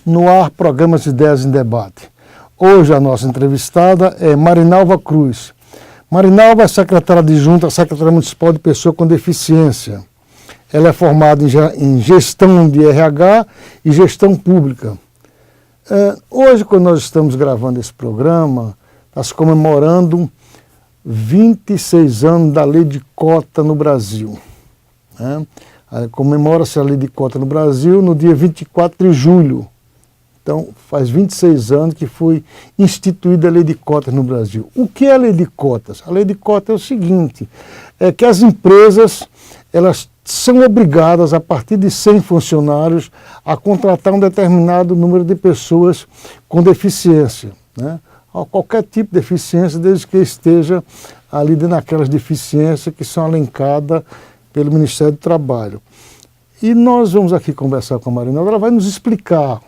No ar, Programas de Ideias em Debate. Hoje a nossa entrevistada é Marinalva Cruz. Marinalva é secretária adjunta à Secretaria Municipal de Pessoa com Deficiência. Ela é formada em Gestão de RH e Gestão Pública. Hoje, quando nós estamos gravando esse programa, está se comemorando 26 anos da Lei de Cota no Brasil. Comemora-se a Lei de Cota no Brasil no dia 24 de julho. Então, faz 26 anos que foi instituída a Lei de Cotas no Brasil. O que é a Lei de Cotas? A Lei de Cotas é o seguinte, é que as empresas, elas são obrigadas, a partir de 100 funcionários, a contratar um determinado número de pessoas com deficiência, né? Qualquer tipo de deficiência, desde que esteja ali naquelas deficiências que são elencadas pelo Ministério do Trabalho. E nós vamos aqui conversar com a Marinalva, ela vai nos explicar o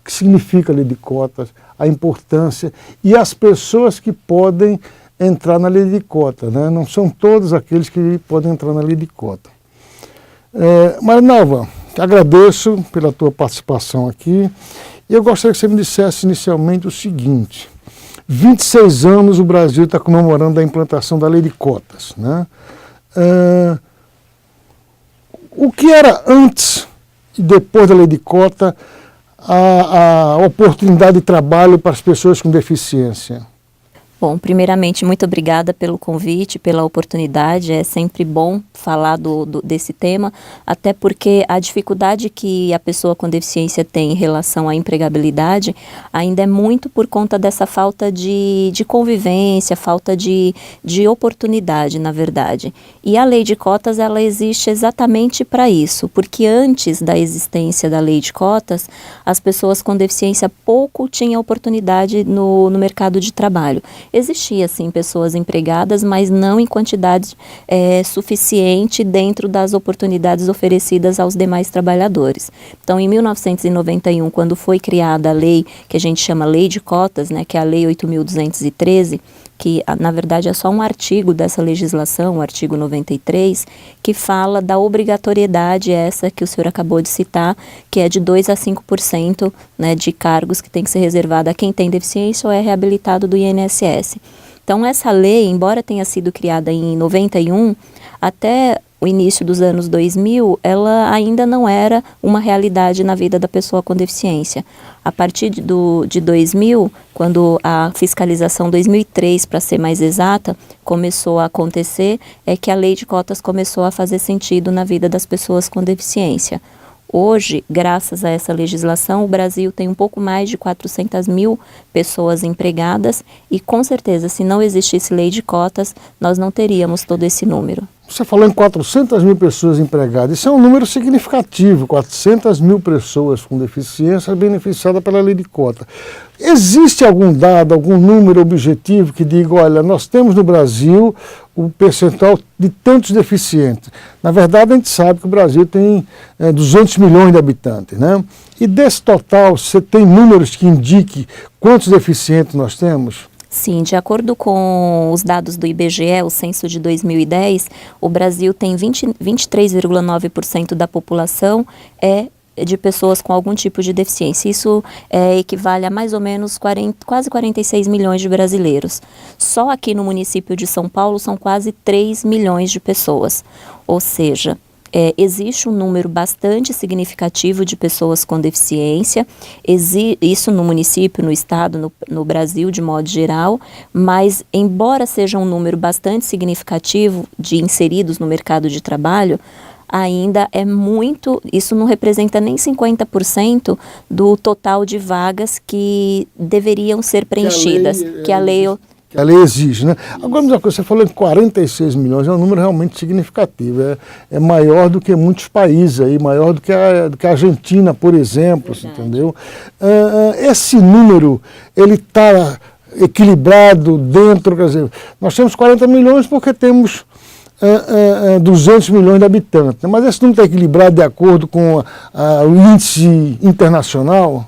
que significa a Lei de Cotas, a importância e as pessoas que podem entrar na Lei de Cota, né? Não são todos aqueles que podem entrar na Lei de Cota. Marinalva, agradeço pela tua participação aqui e eu gostaria que você me dissesse inicialmente o seguinte: 26 anos o Brasil está comemorando a implantação da Lei de Cotas, né? O que era antes e depois da Lei de Cota a oportunidade de trabalho para as pessoas com deficiência? Bom, primeiramente, muito obrigada pelo convite, pela oportunidade. É sempre bom falar desse tema, até porque a dificuldade que a pessoa com deficiência tem em relação à empregabilidade ainda é muito por conta dessa falta de convivência, falta de oportunidade, na verdade. E a Lei de Cotas, ela existe exatamente para isso, porque antes da existência da Lei de Cotas, as pessoas com deficiência pouco tinham oportunidade no mercado de trabalho. Existia, sim, pessoas empregadas, mas não em quantidade suficiente dentro das oportunidades oferecidas aos demais trabalhadores. Então, em 1991, quando foi criada a lei, que a gente chama Lei de Cotas, né, que é a Lei 8.213, que na verdade é só um artigo dessa legislação, o artigo 93, que fala da obrigatoriedade essa que o senhor acabou de citar, que é de 2 a 5%, né, de cargos que tem que ser reservado a quem tem deficiência ou é reabilitado do INSS. Então essa lei, embora tenha sido criada em 91, até o início dos anos 2000, ela ainda não era uma realidade na vida da pessoa com deficiência. A partir de 2000, quando a fiscalização 2003, para ser mais exata, começou a acontecer, é que a Lei de Cotas começou a fazer sentido na vida das pessoas com deficiência. Hoje, graças a essa legislação, o Brasil tem um pouco mais de 400 mil pessoas empregadas e, com certeza, se não existisse lei de cotas, nós não teríamos todo esse número. Você falou em 400 mil pessoas empregadas. Isso é um número significativo, 400 mil pessoas com deficiência beneficiadas pela Lei de Cota. Existe algum dado, algum número objetivo que diga, olha, nós temos no Brasil o percentual de tantos deficientes? Na verdade, a gente sabe que o Brasil tem 200 milhões de habitantes, né? E desse total, você tem números que indiquem quantos deficientes nós temos? Sim, de acordo com os dados do IBGE, o censo de 2010, o Brasil tem 23,9% da população de pessoas com algum tipo de deficiência. Isso equivale a mais ou menos quase 46 milhões de brasileiros. Só aqui no município de São Paulo são quase 3 milhões de pessoas. Ou seja, existe um número bastante significativo de pessoas com deficiência, isso no município, no estado, no Brasil de modo geral, mas embora seja um número bastante significativo de inseridos no mercado de trabalho, ainda é muito, isso não representa nem 50% do total de vagas que deveriam ser preenchidas, que a lei exige, né? Agora, você falou em 46 milhões, é um número realmente significativo, é maior do que muitos países, aí, maior do que a Argentina, por exemplo, entendeu? Esse número, ele está equilibrado dentro, quer dizer, nós temos 40 milhões porque temos 200 milhões de habitantes, né? Mas esse número está equilibrado de acordo com o índice internacional?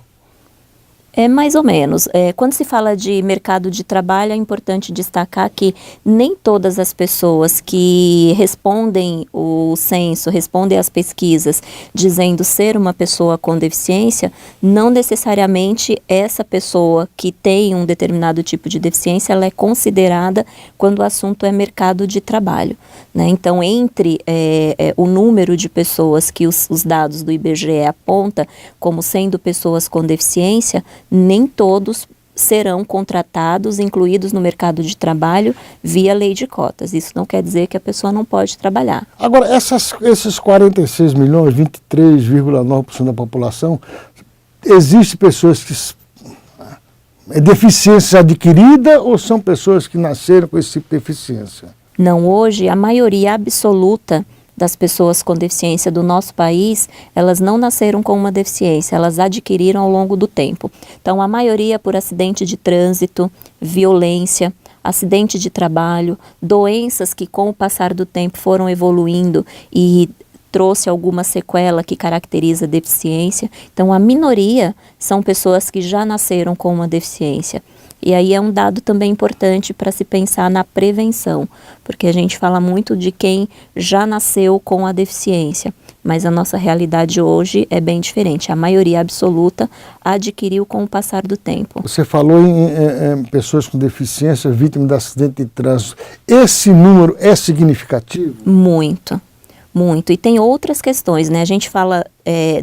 É mais ou menos. Quando se fala de mercado de trabalho, é importante destacar que nem todas as pessoas que respondem o censo, respondem às pesquisas, dizendo ser uma pessoa com deficiência, não necessariamente essa pessoa que tem um determinado tipo de deficiência, ela é considerada quando o assunto é mercado de trabalho, né? Então, entre o número de pessoas que os dados do IBGE aponta como sendo pessoas com deficiência, nem todos serão contratados, incluídos no mercado de trabalho via lei de cotas. Isso não quer dizer que a pessoa não pode trabalhar. Agora, esses 46 milhões, 23,9% da população, existem pessoas que é deficiência adquirida ou são pessoas que nasceram com esse tipo de deficiência? Não, hoje a maioria absoluta das pessoas com deficiência do nosso país, elas não nasceram com uma deficiência, elas adquiriram ao longo do tempo. Então, a maioria por acidente de trânsito, violência, acidente de trabalho, doenças que com o passar do tempo foram evoluindo e trouxe alguma sequela que caracteriza a deficiência. Então, a minoria são pessoas que já nasceram com uma deficiência. E aí é um dado também importante para se pensar na prevenção, porque a gente fala muito de quem já nasceu com a deficiência, mas a nossa realidade hoje é bem diferente. A maioria absoluta adquiriu com o passar do tempo. Você falou em pessoas com deficiência vítimas de acidente de trânsito. Esse número é significativo? Muito. Muito. E tem outras questões, né? A gente fala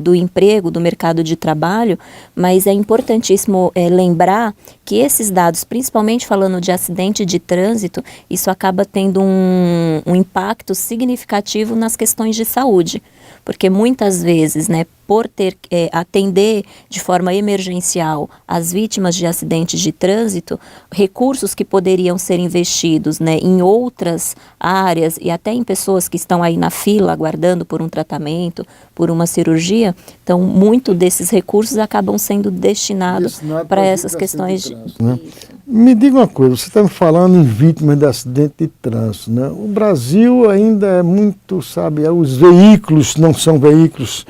do emprego, do mercado de trabalho, mas é importantíssimo lembrar que esses dados, principalmente falando de acidente de trânsito, isso acaba tendo um impacto significativo nas questões de saúde. Porque muitas vezes, né, por atender de forma emergencial as vítimas de acidentes de trânsito, recursos que poderiam ser investidos, né, em outras áreas e até em pessoas que estão aí na fila aguardando por um tratamento, por uma cirurgia, então muito desses recursos acabam sendo destinados para essas questões de trânsito, né? Me diga uma coisa, você está me falando em vítimas de acidente de trânsito, né? O Brasil ainda é muito, sabe, os veículos não são veículos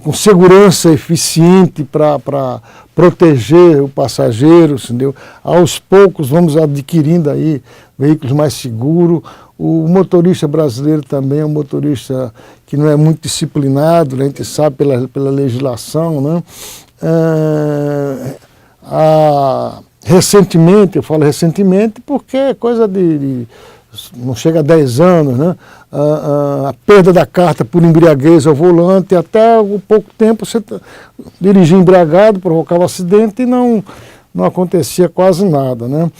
com segurança eficiente para proteger o passageiro, entendeu? Aos poucos vamos adquirindo aí veículos mais seguros. O motorista brasileiro também é um motorista que não é muito disciplinado, né? A gente sabe pela legislação, né? Recentemente, eu falo recentemente porque é coisa não chega a 10 anos, né? A perda da carta por embriaguez ao volante, até um pouco tempo você dirigia embriagado, provocava acidente e não acontecia quase nada, né?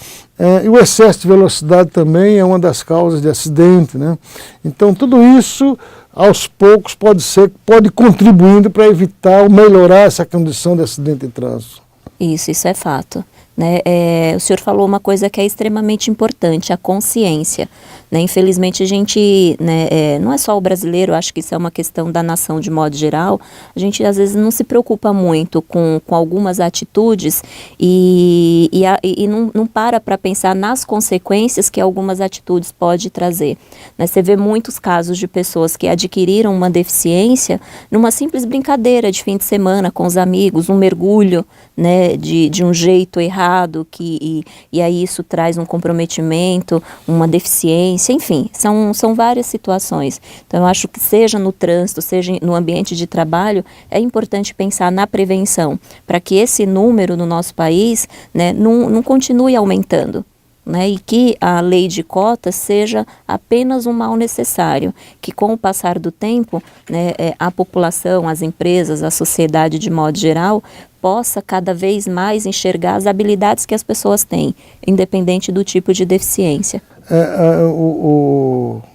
E o excesso de velocidade também é uma das causas de acidente, né? Então tudo isso, aos poucos, pode contribuindo para evitar ou melhorar essa condição de acidente de trânsito. Isso é fato. Né? O senhor falou uma coisa que é extremamente importante, a consciência. Né? Infelizmente a gente, né, não é só o brasileiro, acho que isso é uma questão da nação de modo geral, a gente às vezes não se preocupa muito com algumas atitudes e não para pensar nas consequências que algumas atitudes podem trazer. Né? Você vê muitos casos de pessoas que adquiriram uma deficiência numa simples brincadeira de fim de semana com os amigos, um mergulho, né, de um jeito errado, e aí isso traz um comprometimento, uma deficiência, enfim, são várias situações. Então eu acho que seja no trânsito, seja no ambiente de trabalho, é importante pensar na prevenção, para que esse número no nosso país, né, não continue aumentando. Né, e que a lei de cotas seja apenas um mal necessário, que com o passar do tempo, né, a população, as empresas, a sociedade de modo geral, possa cada vez mais enxergar as habilidades que as pessoas têm, independente do tipo de deficiência.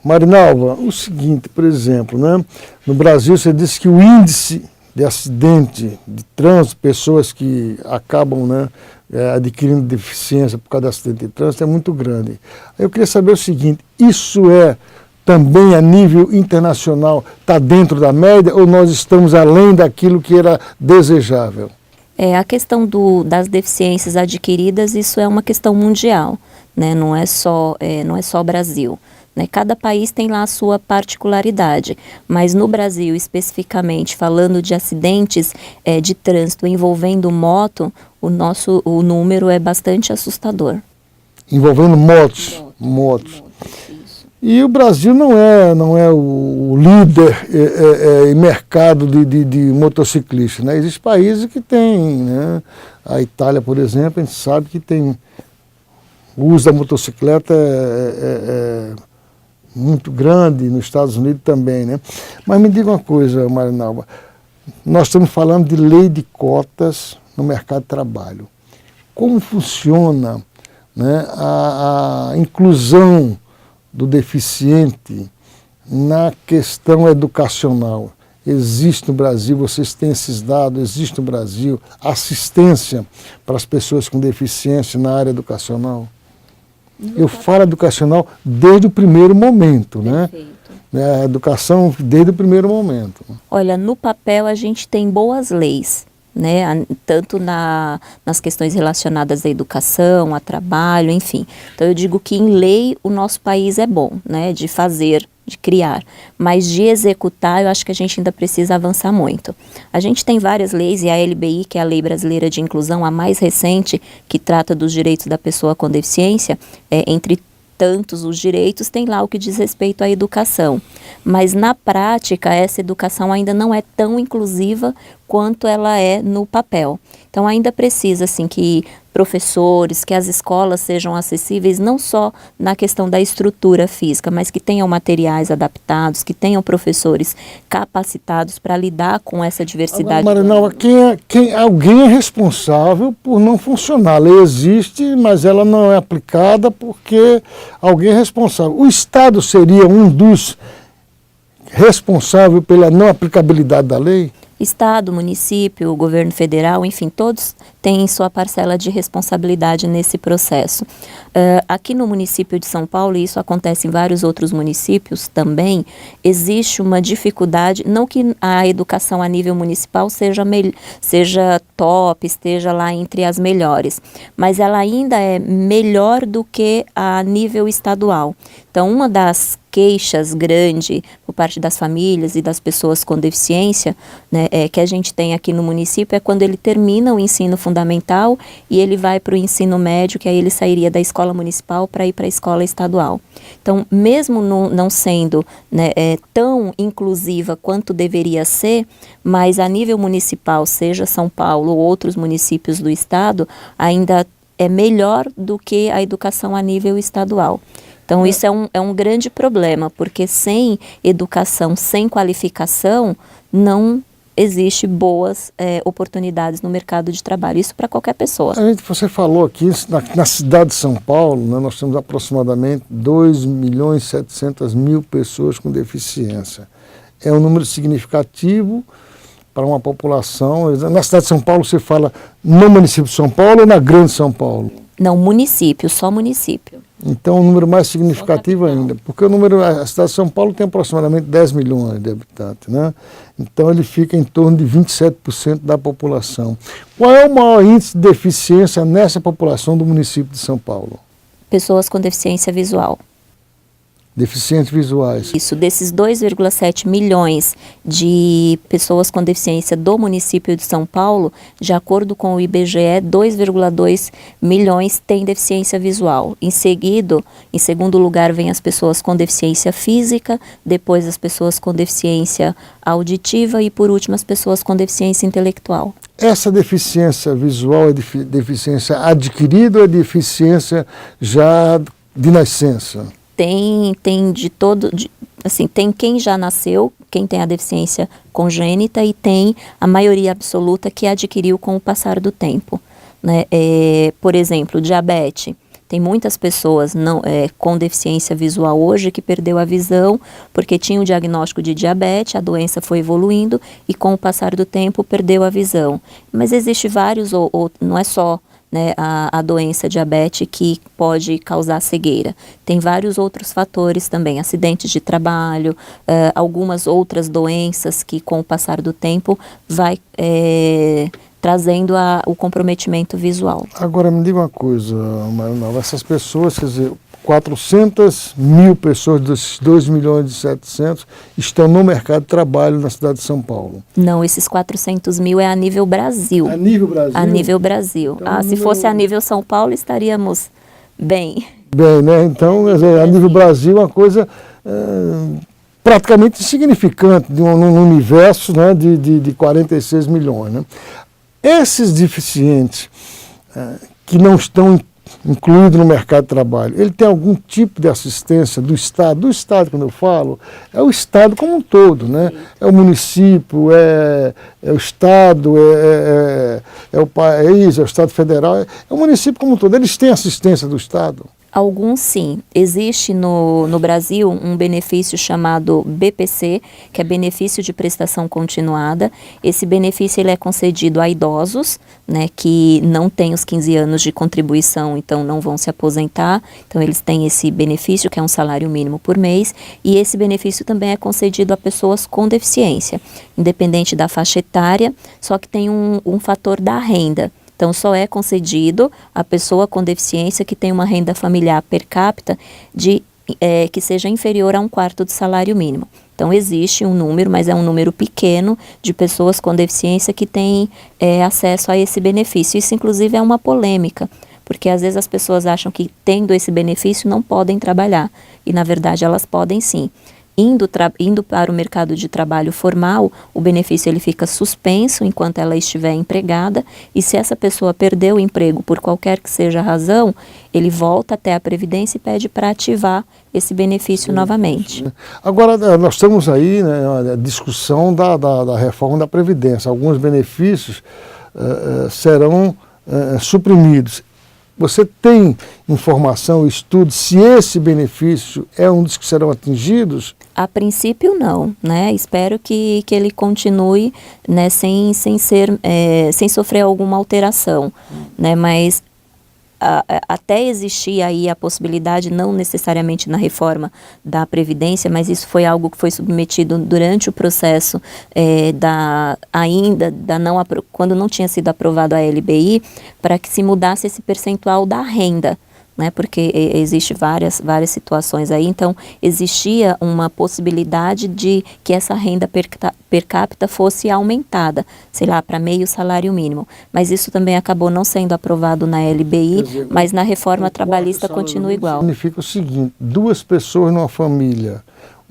Marinalva, o seguinte, por exemplo, né, no Brasil você disse que o índice de acidente de trânsito, pessoas que acabam, né, adquirindo deficiência por causa de acidente de trânsito é muito grande. Eu queria saber o seguinte, isso também a nível internacional está dentro da média ou nós estamos além daquilo que era desejável? A questão das deficiências adquiridas, isso é uma questão mundial, né? Não é só Brasil. né? Cada país tem lá a sua particularidade, mas no Brasil, especificamente, falando de acidentes de trânsito envolvendo moto, o número é bastante assustador. Envolvendo motos. Isso. E o Brasil não é o líder em mercado de motociclistas, né? Existem países que têm, né? A Itália, por exemplo, a gente sabe que tem o uso da motocicleta é muito grande, nos Estados Unidos também, né? Mas me diga uma coisa, Marinalva, nós estamos falando de lei de cotas no mercado de trabalho. Como funciona, né, a inclusão do deficiente na questão educacional? Existe no Brasil, vocês têm esses dados, existe no Brasil assistência para as pessoas com deficiência na área educacional? Eu falo educacional desde o primeiro momento, né? A educação desde o primeiro momento. Olha, no papel a gente tem boas leis, né? Tanto nas questões relacionadas à educação, a trabalho, enfim. Então eu digo que em lei o nosso país é bom, né? De fazer, de criar, mas de executar eu acho que a gente ainda precisa avançar muito. A gente tem várias leis e a LBI, que é a Lei Brasileira de Inclusão, a mais recente, que trata dos direitos da pessoa com deficiência, entre tantos os direitos, tem lá o que diz respeito à educação. Mas na prática, essa educação ainda não é tão inclusiva quanto ela é no papel. Então ainda precisa assim que professores, que as escolas sejam acessíveis não só na questão da estrutura física, mas que tenham materiais adaptados, que tenham professores capacitados para lidar com essa diversidade. Agora, Marinalva, alguém é responsável por não funcionar. A lei existe, mas ela não é aplicada porque alguém é responsável. O Estado seria um dos responsáveis pela não aplicabilidade da lei? Estado, município, governo federal, enfim, todos têm sua parcela de responsabilidade nesse processo. Aqui no município de São Paulo, e isso acontece em vários outros municípios também, existe uma dificuldade, não que a educação a nível municipal seja top, esteja lá entre as melhores, mas ela ainda é melhor do que a nível estadual. Então, uma das queixas grande por parte das famílias e das pessoas com deficiência, né, que a gente tem aqui no município é quando ele termina o ensino fundamental e ele vai para o ensino médio, que aí ele sairia da escola municipal para ir para a escola estadual. Então, mesmo não sendo, né, tão inclusiva quanto deveria ser, mas a nível municipal, seja São Paulo ou outros municípios do estado, ainda é melhor do que a educação a nível estadual. Então, isso é um grande problema, porque sem educação, sem qualificação, não existe boas oportunidades no mercado de trabalho. Isso para qualquer pessoa. Você falou aqui, na cidade de São Paulo, né, nós temos aproximadamente 2.700.000 pessoas com deficiência. É um número significativo para uma população. Na cidade de São Paulo, você fala no município de São Paulo ou na grande São Paulo? Não, município, só município. Então, um número mais significativo ainda, porque a cidade de São Paulo tem aproximadamente 10 milhões de habitantes, né? Então, ele fica em torno de 27% da população. Qual é o maior índice de deficiência nessa população do município de São Paulo? Pessoas com deficiência visual. Deficientes visuais. Isso, desses 2,7 milhões de pessoas com deficiência do município de São Paulo, de acordo com o IBGE, 2,2 milhões têm deficiência visual. Em segundo lugar, vem as pessoas com deficiência física, depois as pessoas com deficiência auditiva e, por último, as pessoas com deficiência intelectual. Essa deficiência visual é deficiência adquirida ou é deficiência já de nascença? Tem de todo, assim, tem quem já nasceu, quem tem a deficiência congênita e tem a maioria absoluta que adquiriu com o passar do tempo, né? Por exemplo, diabetes. Tem muitas pessoas com deficiência visual hoje que perdeu a visão porque tinha o diagnóstico de diabetes, a doença foi evoluindo e com o passar do tempo perdeu a visão. Mas existe vários, não é só, né, a doença diabetes que pode causar cegueira. Tem vários outros fatores também, acidentes de trabalho, algumas outras doenças que com o passar do tempo vai trazendo o comprometimento visual. Agora me diga uma coisa, Marinalva, essas pessoas, quer dizer, 400 mil pessoas desses 2 milhões e 700 estão no mercado de trabalho na cidade de São Paulo. Não, esses 400 mil é a nível Brasil. A nível Brasil? A nível Brasil. Então, se fosse a nível São Paulo, estaríamos bem. Bem, né? Então, quer dizer, a nível Brasil é uma coisa praticamente insignificante num universo, né, de 46 milhões. Né? Esses deficientes que não estão incluído no mercado de trabalho, ele tem algum tipo de assistência do Estado? Do Estado, quando eu falo, é o Estado como um todo, né? É o município, é o Estado, é o país, é o Estado Federal, é o município como um todo. Eles têm assistência do Estado? Alguns sim. Existe no Brasil um benefício chamado BPC, que é Benefício de Prestação Continuada. Esse benefício ele é concedido a idosos, né, que não têm os 15 anos de contribuição, então não vão se aposentar. Então eles têm esse benefício, que é um salário mínimo por mês, e esse benefício também é concedido a pessoas com deficiência, independente da faixa etária, só que tem um fator da renda. Então, só é concedido a pessoa com deficiência que tem uma renda familiar per capita que seja inferior a 1/4 do salário mínimo. Então, existe um número, mas é um número pequeno, de pessoas com deficiência que têm acesso a esse benefício. Isso, inclusive, é uma polêmica, porque às vezes as pessoas acham que, tendo esse benefício, não podem trabalhar. E, na verdade, elas podem sim. Indo para o mercado de trabalho formal, o benefício ele fica suspenso enquanto ela estiver empregada, e se essa pessoa perdeu o emprego por qualquer que seja a razão, ele volta até a Previdência e pede para ativar esse benefício novamente. Agora, nós estamos aí, né, a discussão da reforma da Previdência. Alguns benefícios serão suprimidos. Você tem informação, estudo, se esse benefício é um dos que serão atingidos? A princípio não, né? Espero que ele continue, né, sem sofrer alguma alteração, né? Mas até existir aí a possibilidade, não necessariamente na reforma da Previdência, mas isso foi algo que foi submetido durante o processo quando não tinha sido aprovado a LBI, para que se mudasse esse percentual da renda, né, porque existe várias situações aí. Então existia uma possibilidade de que essa renda per capita fosse aumentada, sei lá, para meio salário mínimo, mas isso também acabou não sendo aprovado na LBI, dizer, mas na reforma trabalhista continua igual. Significa o seguinte: 2 pessoas numa família,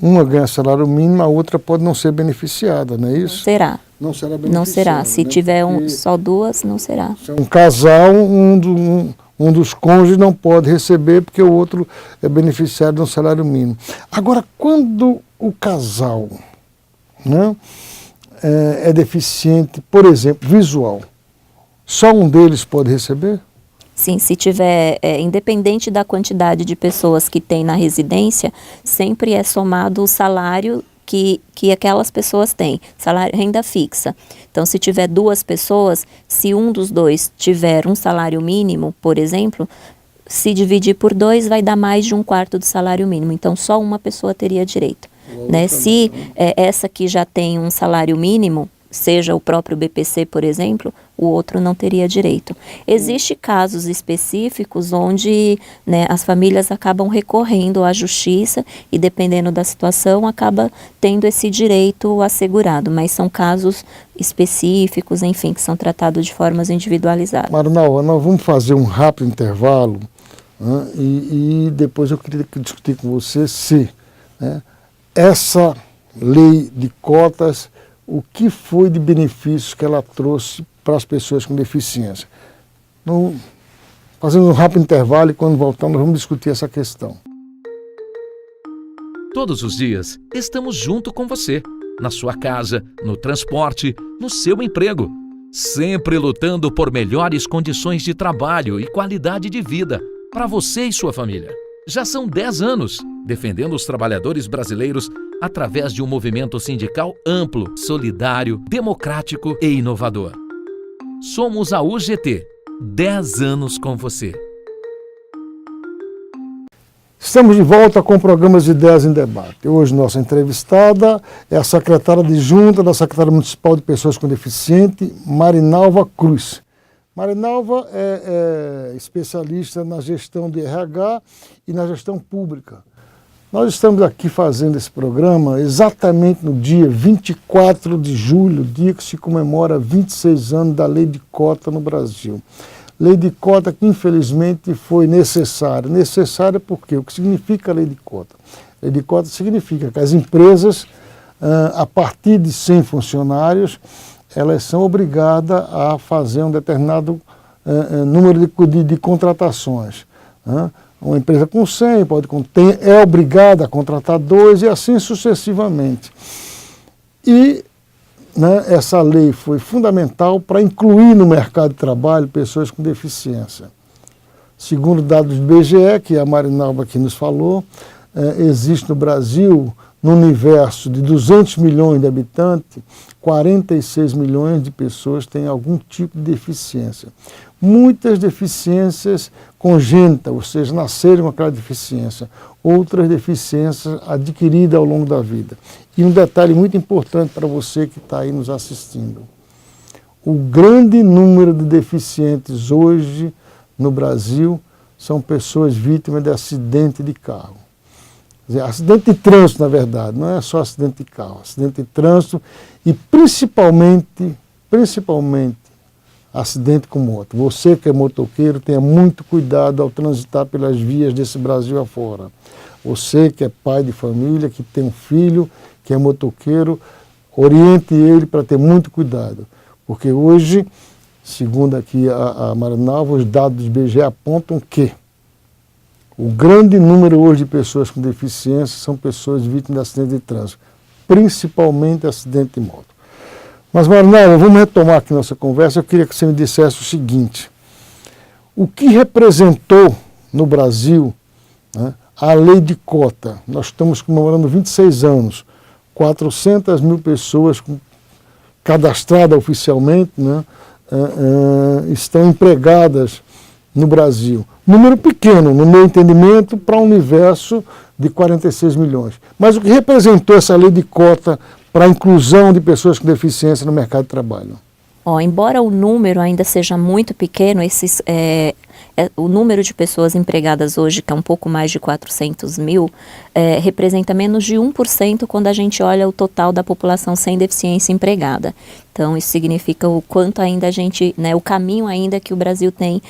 uma ganha salário mínimo, a outra pode não ser beneficiada, não é isso? Não será. Não será beneficiada. Não será. Se tiver só 2, não será. Se é um casal, um dos cônjuges não pode receber porque o outro é beneficiário de um salário mínimo. Agora, quando o casal, né, é deficiente, por exemplo, visual, só um deles pode receber? Sim, se tiver, independente da quantidade de pessoas que tem na residência, sempre é somado o salário que aquelas pessoas têm, salário, renda fixa. Então, se tiver 2 pessoas, se um dos 2 tiver um salário mínimo, por exemplo, se dividir por 2 vai dar mais de 1/4 do salário mínimo. Então, só uma pessoa teria direito, né? Se essa que já tem um salário mínimo, seja o próprio BPC, por exemplo, o outro não teria direito. Existem casos específicos onde, né, as famílias acabam recorrendo à justiça e, dependendo da situação, acaba tendo esse direito assegurado, mas são casos específicos, enfim, que são tratados de formas individualizadas. Marinalva, nós vamos fazer um rápido intervalo, né, e depois eu queria discutir com você se, né, essa lei de cotas, o que foi de benefícios que ela trouxe para as pessoas com deficiência. Então, fazendo um rápido intervalo e quando voltarmos vamos discutir essa questão. Todos os dias estamos junto com você, na sua casa, no transporte, no seu emprego, sempre lutando por melhores condições de trabalho e qualidade de vida para você e sua família. Já são 10 anos defendendo os trabalhadores brasileiros através de um movimento sindical amplo, solidário, democrático e inovador. Somos a UGT, 10 anos com você. Estamos de volta com programas de Ideias em Debate. Hoje nossa entrevistada é a secretária adjunta da Secretaria Municipal de Pessoas com Deficiência, Marinalva Cruz. Marinalva é especialista na gestão de RH e na gestão pública. Nós estamos aqui fazendo esse programa exatamente no dia 24 de julho, dia que se comemora 26 anos da Lei de Cota no Brasil. Lei de cota que infelizmente foi necessária. Necessária por quê? O que significa a lei de cota? Lei de cota significa que as empresas, a partir de 100 funcionários, elas são obrigadas a fazer um determinado número de contratações. Uma empresa com 100 é obrigada a contratar 2 e assim sucessivamente. E essa lei foi fundamental para incluir no mercado de trabalho pessoas com deficiência. Segundo dados do IBGE, que a Marinalva aqui nos falou, existe no Brasil, no universo de 200 milhões de habitantes, 46 milhões de pessoas têm algum tipo de deficiência. Muitas deficiências congênitas, ou seja, nasceram com aquela deficiência. Outras deficiências adquiridas ao longo da vida. E um detalhe muito importante para você que está aí nos assistindo. O grande número de deficientes hoje no Brasil são pessoas vítimas de acidente de carro. Quer dizer, acidente de trânsito, na verdade, não é só acidente de carro. Acidente de trânsito e principalmente acidente com moto. Você que é motoqueiro, tenha muito cuidado ao transitar pelas vias desse Brasil afora. Você que é pai de família, que tem um filho, que é motoqueiro, oriente ele para ter muito cuidado. Porque hoje, segundo aqui a Marinalva, os dados do IBGE apontam que o grande número hoje de pessoas com deficiência são pessoas vítimas de acidente de trânsito, principalmente acidente de moto. Mas, Marinalva, vamos retomar aqui nossa conversa. Eu queria que você me dissesse o seguinte: o que representou no Brasil a lei de cota? Nós estamos comemorando 26 anos, 400 mil pessoas cadastradas oficialmente estão empregadas no Brasil. Número pequeno, no meu entendimento, para um universo de 46 milhões. Mas o que representou essa lei de cota para a inclusão de pessoas com deficiência no mercado de trabalho? Embora o número ainda seja muito pequeno, o número de pessoas empregadas hoje, que é um pouco mais de 400 mil, representa menos de 1% quando a gente olha o total da população sem deficiência empregada. Então, isso significa o quanto ainda a gente, o caminho ainda que o Brasil tem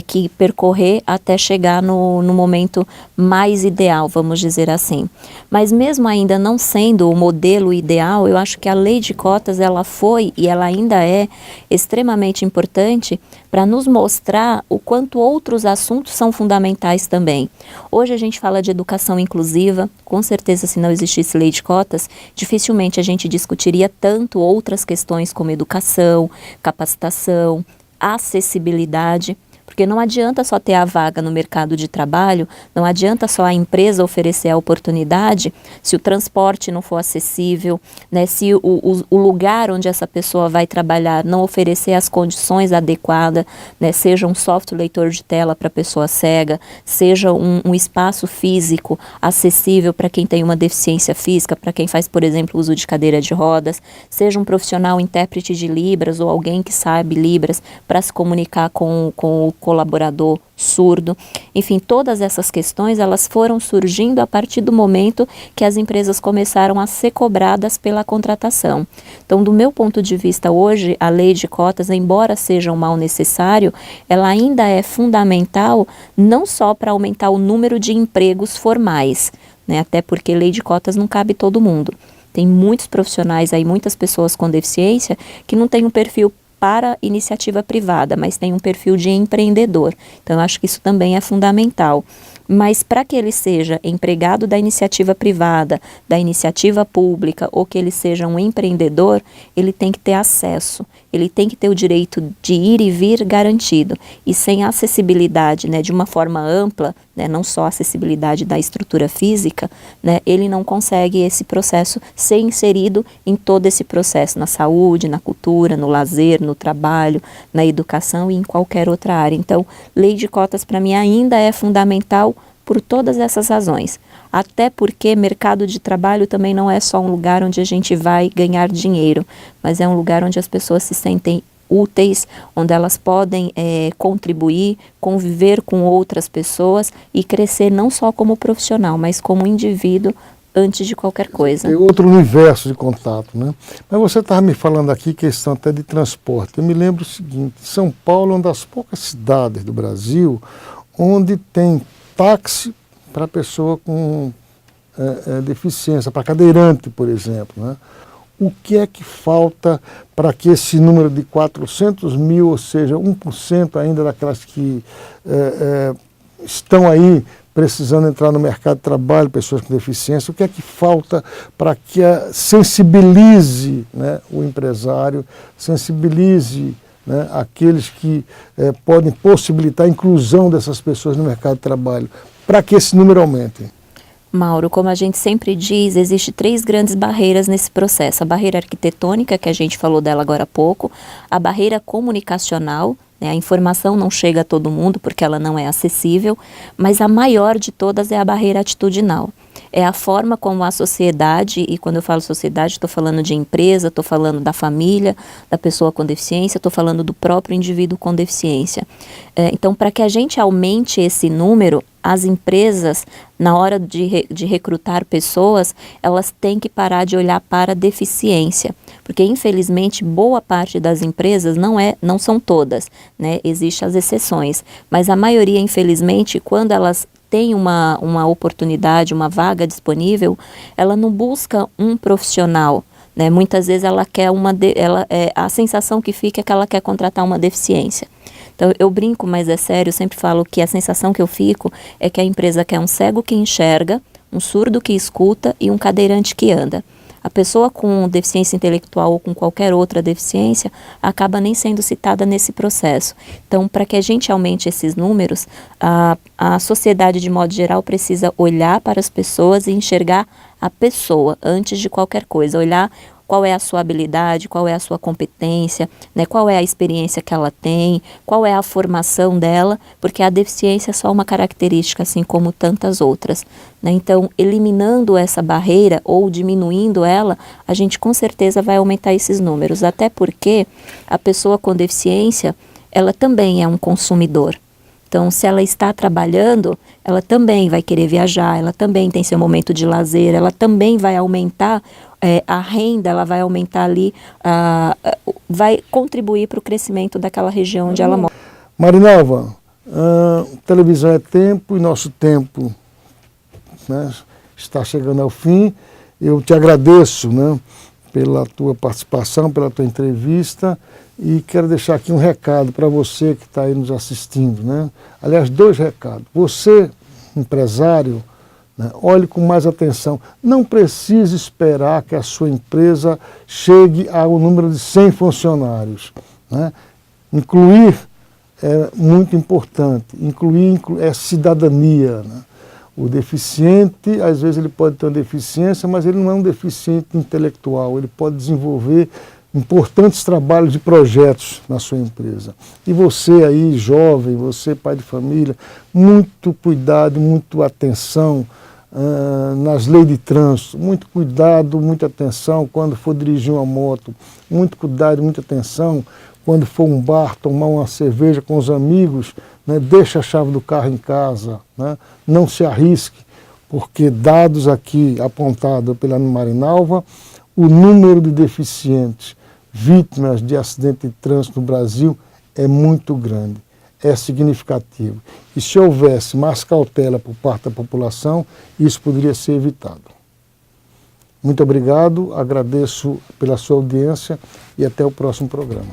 que percorrer até chegar no momento mais ideal, vamos dizer assim. Mas mesmo ainda não sendo o modelo ideal, eu acho que a lei de cotas, ela foi e ela ainda é extremamente importante para nos mostrar o quanto outros assuntos são fundamentais também. Hoje a gente fala de educação inclusiva, com certeza se não existisse lei de cotas, dificilmente a gente discutiria tanto outras questões como educação, capacitação, acessibilidade. Porque não adianta só ter a vaga no mercado de trabalho, não adianta só a empresa oferecer a oportunidade se o transporte não for acessível, se o lugar onde essa pessoa vai trabalhar não oferecer as condições adequadas, seja um software leitor de tela para pessoa cega, seja um espaço físico acessível para quem tem uma deficiência física, para quem faz, por exemplo, uso de cadeira de rodas, seja um profissional intérprete de Libras ou alguém que sabe Libras para se comunicar com o colaborador surdo. Enfim, todas essas questões, elas foram surgindo a partir do momento que as empresas começaram a ser cobradas pela contratação. Então, do meu ponto de vista hoje, a lei de cotas, embora seja um mal necessário, ela ainda é fundamental não só para aumentar o número de empregos formais, até porque lei de cotas não cabe todo mundo. Tem muitos profissionais aí, muitas pessoas com deficiência que não têm um perfil para iniciativa privada, mas tem um perfil de empreendedor. Então, eu acho que isso também é fundamental. Mas para que ele seja empregado da iniciativa privada, da iniciativa pública, ou que ele seja um empreendedor, ele tem que ter acesso, ele tem que ter o direito de ir e vir garantido. E sem acessibilidade, de uma forma ampla, não só a acessibilidade da estrutura física, ele não consegue esse processo ser inserido em todo esse processo, na saúde, na cultura, no lazer, no trabalho, na educação e em qualquer outra área. Então, lei de cotas para mim ainda é fundamental por todas essas razões. Até porque mercado de trabalho também não é só um lugar onde a gente vai ganhar dinheiro, mas é um lugar onde as pessoas se sentem úteis, onde elas podem contribuir, conviver com outras pessoas e crescer não só como profissional, mas como indivíduo antes de qualquer coisa. É outro universo de contato, né? Mas você estava me falando aqui questão até de transporte. Eu me lembro o seguinte, São Paulo é uma das poucas cidades do Brasil onde tem táxi para pessoa com deficiência, para cadeirante, por exemplo, né? O que é que falta para que esse número de 400 mil, ou seja, 1% ainda daquelas que estão aí precisando entrar no mercado de trabalho, pessoas com deficiência, o que é que falta para que sensibilize, né, o empresário, sensibilize, né, aqueles que podem possibilitar a inclusão dessas pessoas no mercado de trabalho, para que esse número aumente? Mauro, como a gente sempre diz, existem 3 grandes barreiras nesse processo. A barreira arquitetônica, que a gente falou dela agora há pouco, a barreira comunicacional, né, a informação não chega a todo mundo porque ela não é acessível, mas a maior de todas é a barreira atitudinal. É a forma como a sociedade, e quando eu falo sociedade, estou falando de empresa, estou falando da família, da pessoa com deficiência, estou falando do próprio indivíduo com deficiência. Então, para que a gente aumente esse número, as empresas, na hora de recrutar pessoas, elas têm que parar de olhar para a deficiência. Porque, infelizmente, boa parte das empresas, não são todas, né? Existem as exceções. Mas a maioria, infelizmente, quando elas têm uma oportunidade, uma vaga disponível, ela não busca um profissional, né? Muitas vezes ela quer a sensação que fica é que ela quer contratar uma deficiência. Então, eu brinco, mas é sério, eu sempre falo que a sensação que eu fico é que a empresa quer um cego que enxerga, um surdo que escuta e um cadeirante que anda. A pessoa com deficiência intelectual ou com qualquer outra deficiência acaba nem sendo citada nesse processo. Então, para que a gente aumente esses números, a sociedade, de modo geral, precisa olhar para as pessoas e enxergar a pessoa antes de qualquer coisa, olhar qual é a sua habilidade, qual é a sua competência, né, qual é a experiência que ela tem, qual é a formação dela, porque a deficiência é só uma característica, assim como tantas outras, né? Então, eliminando essa barreira ou diminuindo ela, a gente com certeza vai aumentar esses números, até porque a pessoa com deficiência, ela também é um consumidor. Então, se ela está trabalhando, ela também vai querer viajar, ela também tem seu momento de lazer, ela também vai aumentar a renda, ela vai aumentar ali, vai contribuir para o crescimento daquela região onde ela mora. Marinalva, televisão é tempo e nosso tempo, né, está chegando ao fim. Eu te agradeço, né, pela tua participação, pela tua entrevista, e quero deixar aqui um recado para você que está aí nos assistindo, né? Aliás, 2 recados. Você, empresário, né, olhe com mais atenção. Não precisa esperar que a sua empresa chegue ao número de 100 funcionários, né? Incluir é muito importante. Incluir é cidadania, né? O deficiente, às vezes ele pode ter uma deficiência, mas ele não é um deficiente intelectual. Ele pode desenvolver importantes trabalhos de projetos na sua empresa. E você aí, jovem, você pai de família, muito cuidado, muita atenção nas leis de trânsito, muito cuidado, muita atenção quando for dirigir uma moto, muito cuidado, muita atenção quando for um bar, tomar uma cerveja com os amigos, né, deixa a chave do carro em casa, né, não se arrisque, porque dados aqui apontados pela Marinalva, o número de deficientes vítimas de acidente de trânsito no Brasil é muito grande, é significativo. E se houvesse mais cautela por parte da população, isso poderia ser evitado. Muito obrigado, agradeço pela sua audiência e até o próximo programa.